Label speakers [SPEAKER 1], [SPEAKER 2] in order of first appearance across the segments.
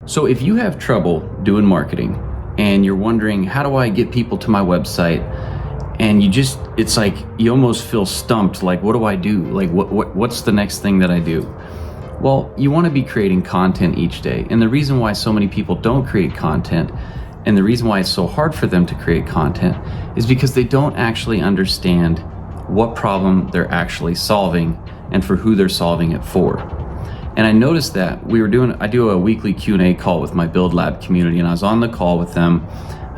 [SPEAKER 1] So if you have trouble doing marketing and you're wondering, how do I get people to my website? And it's like, you almost feel stumped. Like, what do I do? Like, what's the next thing that I do? Well, you want to be creating content each day. And the reason why so many people don't create content, and the reason why it's so hard for them to create content, is because they don't actually understand what problem they're actually solving and for who they're solving it for. And I noticed that I do a weekly Q&A call with my Build Lab community, and I was on the call with them.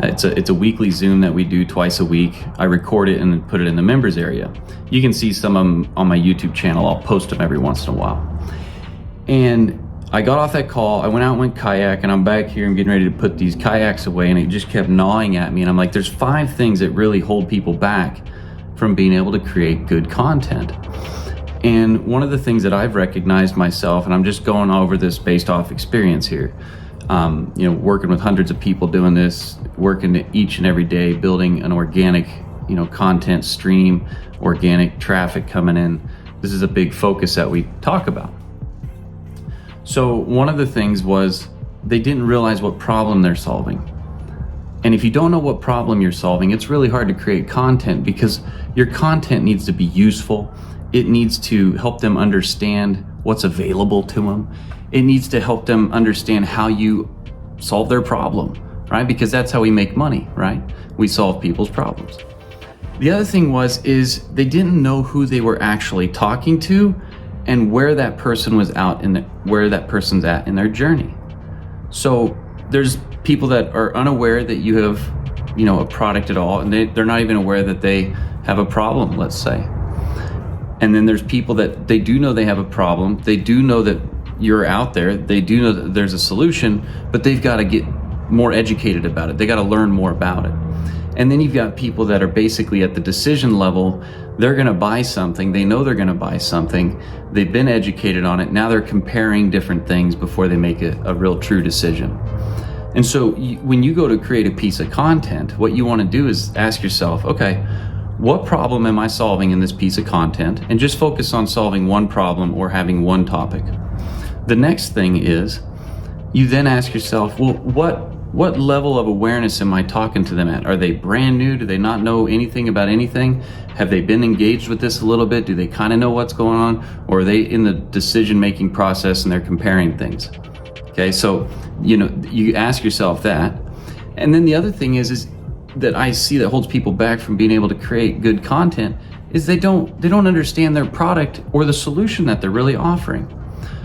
[SPEAKER 1] It's a weekly Zoom that we do twice a week. I record it and put it in the members area. You can see some of them on my YouTube channel. I'll post them every once in a while. And I got off that call, I went out and went kayak, and I'm back here and getting ready to put these kayaks away, and it just kept gnawing at me. And I'm like, there's 5 things that really hold people back from being able to create good content. And one of the things that I've recognized myself, and I'm just going over this based off experience here, working with hundreds of people doing this, working each and every day, building an organic, content stream, organic traffic coming in. This is a big focus that we talk about. So one of the things was they didn't realize what problem they're solving. And if you don't know what problem you're solving, it's really hard to create content, because your content needs to be useful. It needs to help them understand what's available to them. It needs to help them understand how you solve their problem, right? Because that's how we make money, right? We solve people's problems. The other thing is they didn't know who they were actually talking to and where that person was where that person's at in their journey. So there's people that are unaware that you have, a product at all, and they're not even aware that they have a problem, let's say. And then there's people that they do know they have a problem. They do know that you're out there. They do know that there's a solution, but they've got to get more educated about it. They got to learn more about it. And then you've got people that are basically at the decision level. They're going to buy something. They know they're going to buy something. They've been educated on it. Now they're comparing different things before they make a real true decision. And so when you go to create a piece of content, what you want to do is ask yourself, okay, what problem am I solving in this piece of content? And just focus on solving one problem or having one topic. The next thing is you then ask yourself, well, what level of awareness am I talking to them at? Are they brand new? Do they not know anything about anything? Have they been engaged with this a little bit? Do they kind of know what's going on? Or are they in the decision-making process and they're comparing things? Okay, so, you ask yourself that. And then the other thing is that I see that holds people back from being able to create good content is they don't understand their product or the solution that they're really offering.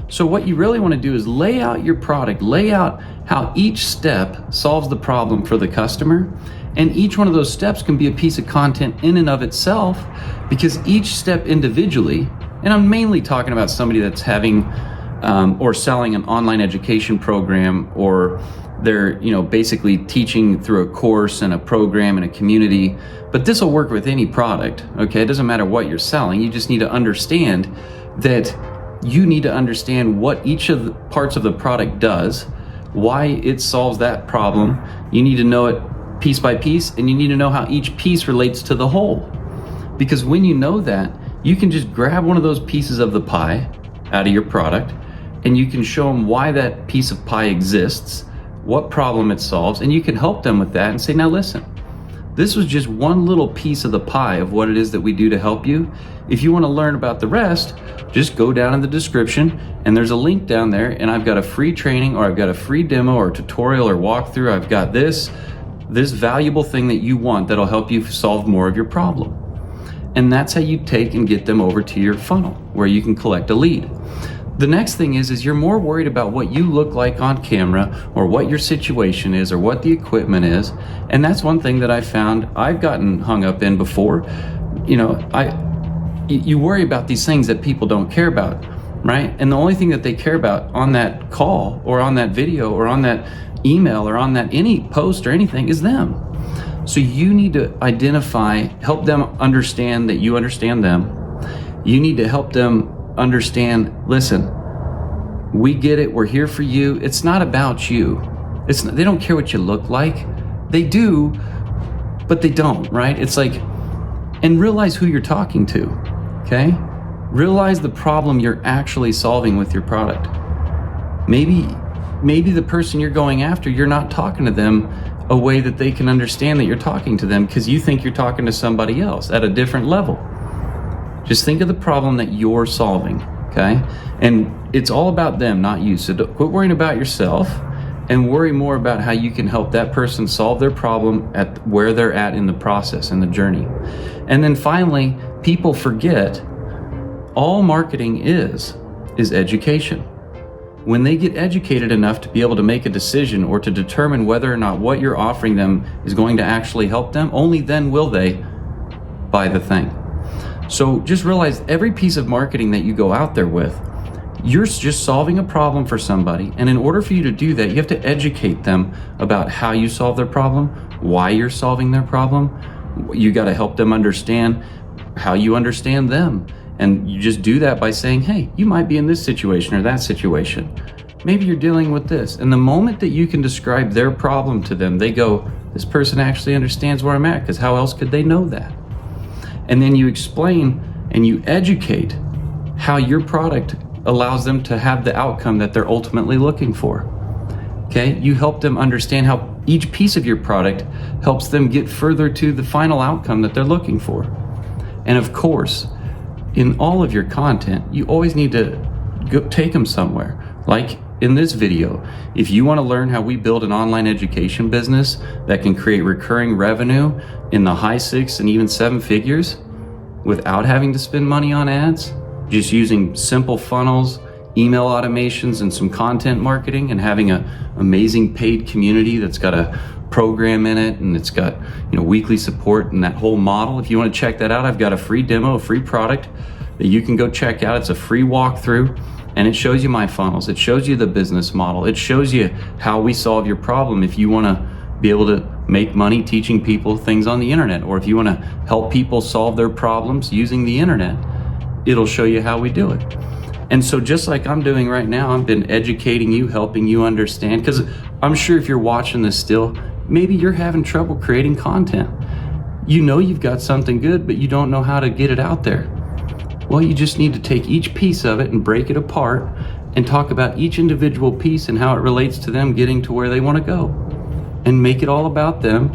[SPEAKER 1] So what you really want to do is lay out your product, lay out how each step solves the problem for the customer. And each one of those steps can be a piece of content in and of itself, because each step individually, and I'm mainly talking about somebody that's having or selling an online education program, or they're basically teaching through a course and a program and a community. But this will work with any product, okay? It doesn't matter what you're selling. You just need to understand that you need to understand what each of the parts of the product does, why it solves that problem. You need to know it piece by piece, and you need to know how each piece relates to the whole. Because when you know that, you can just grab one of those pieces of the pie out of your product, and you can show them why that piece of pie exists, what problem it solves, and you can help them with that and say, now listen, this was just one little piece of the pie of what it is that we do to help you. If you want to learn about the rest, just go down in the description, and there's a link down there, and I've got a free training, or I've got a free demo or tutorial or walkthrough. I've got this valuable thing that you want that'll help you solve more of your problem. And that's how you take and get them over to your funnel where you can collect a lead. The next thing is you're more worried about what you look like on camera, or what your situation is, or what the equipment is. And that's one thing that I found I've gotten hung up in before. You worry about these things that people don't care about, right? And the only thing that they care about on that call or on that video or on that email or on that any post or anything is them. So you need to help them understand that you understand them. You need to help them understand, listen, we get it, we're here for you. It's not about you. They don't care what you look like. They do, but they don't, right? It's like, and realize who you're talking to, okay? Realize the problem you're actually solving with your product. Maybe maybe the person you're going after, you're not talking to them a way that they can understand that you're talking to them because you think you're talking to somebody else at a different level. Just think of the problem that you're solving, okay? And it's all about them, not you. So quit worrying about yourself and worry more about how you can help that person solve their problem at where they're at in the process, in the journey. And then finally, people forget all marketing is education. When they get educated enough to be able to make a decision or to determine whether or not what you're offering them is going to actually help them, only then will they buy the thing. So just realize every piece of marketing that you go out there with, you're just solving a problem for somebody. And in order for you to do that, you have to educate them about how you solve their problem, why you're solving their problem. You got to help them understand how you understand them. And you just do that by saying, hey, you might be in this situation or that situation. Maybe you're dealing with this. And the moment that you can describe their problem to them, they go, this person actually understands where I'm at, because how else could they know that? And then you explain and you educate how your product allows them to have the outcome that they're ultimately looking for. Okay? You help them understand how each piece of your product helps them get further to the final outcome that they're looking for. And of course, in all of your content, you always need to go take them somewhere. Like in this video, if you want to learn how we build an online education business that can create recurring revenue in the high 6 and even 7 figures without having to spend money on ads, just using simple funnels, email automations, and some content marketing, and having an amazing paid community that's got a program in it and it's got weekly support and that whole model. If you want to check that out, I've got a free demo, a free product that you can go check out. It's a free walkthrough and it shows you my funnels. It shows you the business model. It shows you how we solve your problem if you want to be able to make money teaching people things on the internet, or if you want to help people solve their problems using the internet, it'll show you how we do it. And so just like I'm doing right now, I've been educating you, helping you understand, because I'm sure if you're watching this still, maybe you're having trouble creating content. You know you've got something good, but you don't know how to get it out there. Well, you just need to take each piece of it and break it apart and talk about each individual piece and how it relates to them getting to where they want to go. And make it all about them.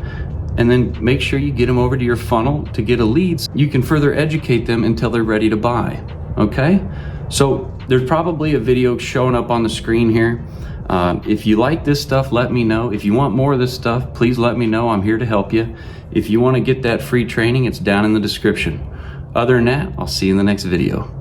[SPEAKER 1] And then make sure you get them over to your funnel to get a lead. You can further educate them until they're ready to buy. Okay? So there's probably a video showing up on the screen here. If you like this stuff, let me know. If you want more of this stuff, please let me know. I'm here to help you. If you want to get that free training, it's down in the description. Other than that, I'll see you in the next video.